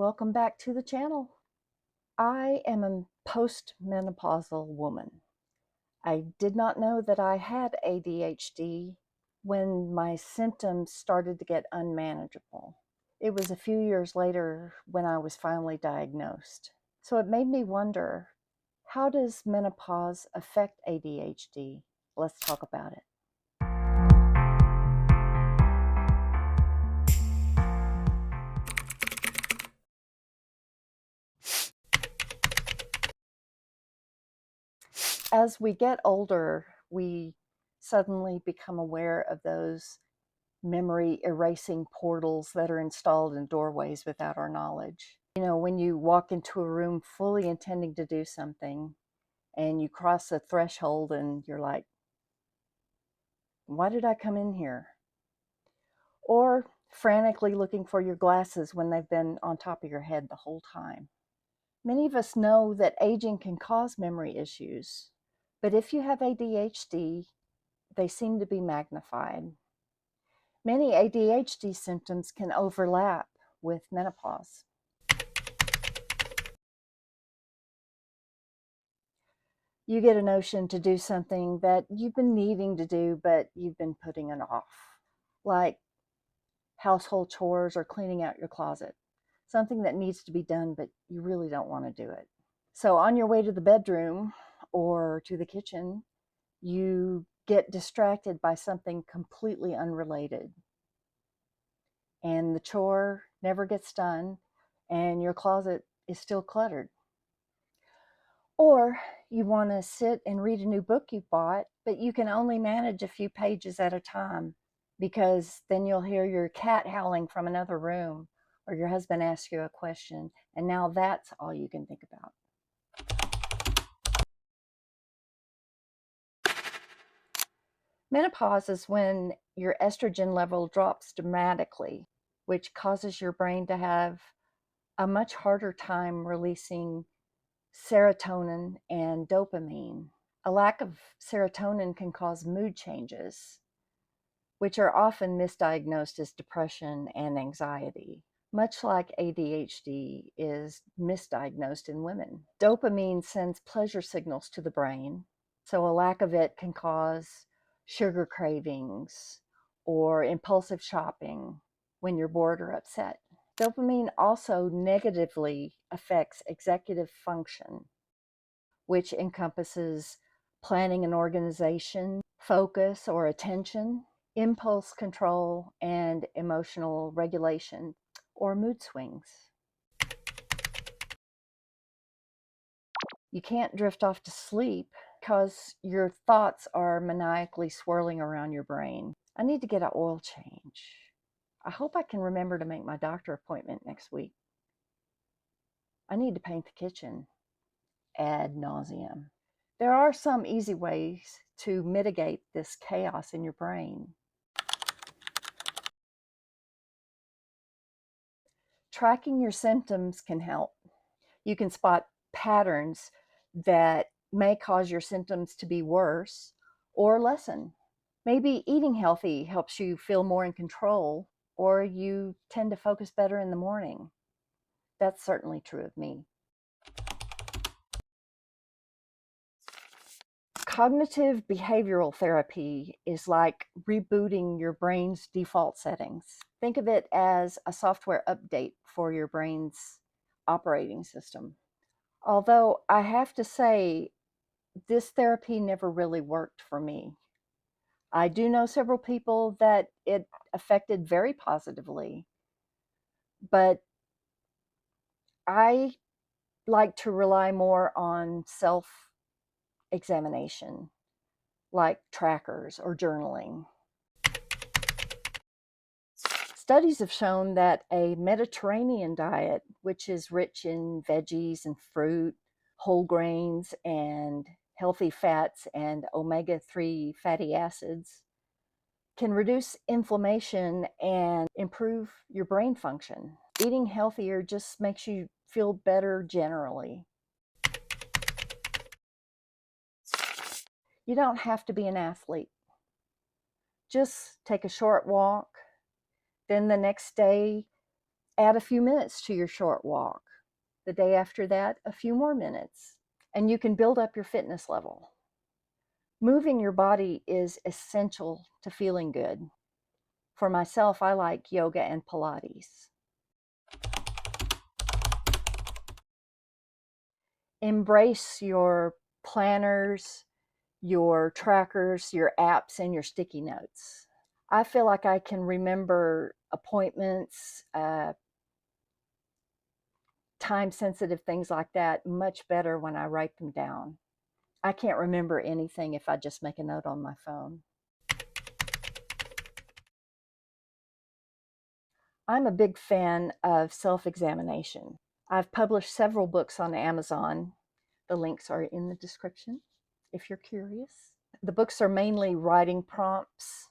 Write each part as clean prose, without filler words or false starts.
Welcome back to the channel. I am a postmenopausal woman. I did not know that I had ADHD when my symptoms started to get unmanageable. It was a few years later when I was finally diagnosed. So it made me wonder, how does menopause affect ADHD? Let's talk about it. As we get older, we suddenly become aware of those memory erasing portals that are installed in doorways without our knowledge. You know, when you walk into a room fully intending to do something and you cross a threshold and you're like, why did I come in here? Or frantically looking for your glasses when they've been on top of your head the whole time. Many of us know that aging can cause memory issues, but if you have ADHD, they seem to be magnified. Many ADHD symptoms can overlap with menopause. You get a notion to do something that you've been needing to do, but you've been putting it off, like household chores or cleaning out your closet. Something that needs to be done, but you really don't want to do it. So on your way to the bedroom or to the kitchen, you get distracted by something completely unrelated. And the chore never gets done, and your closet is still cluttered. Or you want to sit and read a new book you bought, but you can only manage a few pages at a time because then you'll hear your cat howling from another room or your husband asks you a question, and now that's all you can think about. Menopause is when your estrogen level drops dramatically, which causes your brain to have a much harder time releasing serotonin and dopamine. A lack of serotonin can cause mood changes, which are often misdiagnosed as depression and anxiety, much like ADHD is misdiagnosed in women. Dopamine sends pleasure signals to the brain, so a lack of it can cause sugar cravings or impulsive shopping when you're bored or upset. Dopamine also negatively affects executive function, which encompasses planning and organization, focus or attention, impulse control, and emotional regulation or mood swings. You can't drift off to sleep because your thoughts are maniacally swirling around your brain. I need to get an oil change. I hope I can remember to make my doctor appointment next week. I need to paint the kitchen ad nauseum. There are some easy ways to mitigate this chaos in your brain. Tracking your symptoms can help. You can spot patterns that may cause your symptoms to be worse or lessen. Maybe eating healthy helps you feel more in control, or you tend to focus better in the morning. That's certainly true of me. Cognitive behavioral therapy is like rebooting your brain's default settings. Think of it as a software update for your brain's operating system. Although I have to say, this therapy never really worked for me. I do know several people that it affected very positively, but I like to rely more on self-examination, like trackers or journaling. Studies have shown that a Mediterranean diet, which is rich in veggies and fruit, whole grains, and healthy fats and omega-3 fatty acids, can reduce inflammation and improve your brain function. Eating healthier just makes you feel better generally. You don't have to be an athlete. Just take a short walk. Then the next day, Add a few minutes to your short walk. The day after that, a few more minutes, and you can build up your fitness level. Moving your body is essential to feeling good. For myself, I like yoga and Pilates. Embrace your planners, your trackers, your apps, and your sticky notes. I feel like I can remember appointments, time sensitive things like that much better when I write them down. I can't remember anything if I just make a note on my phone. I'm a big fan of self-examination. I've published several books on Amazon. The links are in the description if you're curious. The books are mainly writing prompts,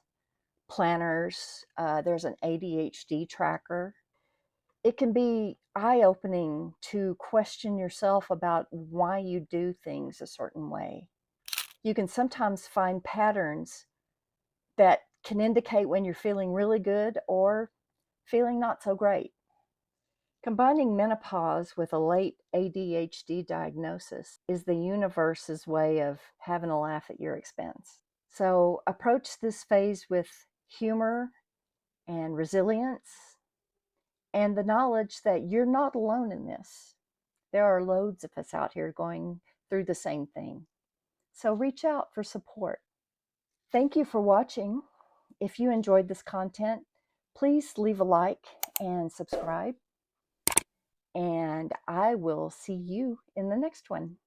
planners. There's an ADHD tracker. It can be eye-opening to question yourself about why you do things a certain way. You can sometimes find patterns that can indicate when you're feeling really good or feeling not so great. Combining menopause with a late ADHD diagnosis is the universe's way of having a laugh at your expense. So approach this phase with humor and resilience and the knowledge that you're not alone in this. There are loads of us out here going through the same thing. So reach out for support. Thank you for watching. If you enjoyed this content, please leave a like and subscribe. And I will see you in the next one.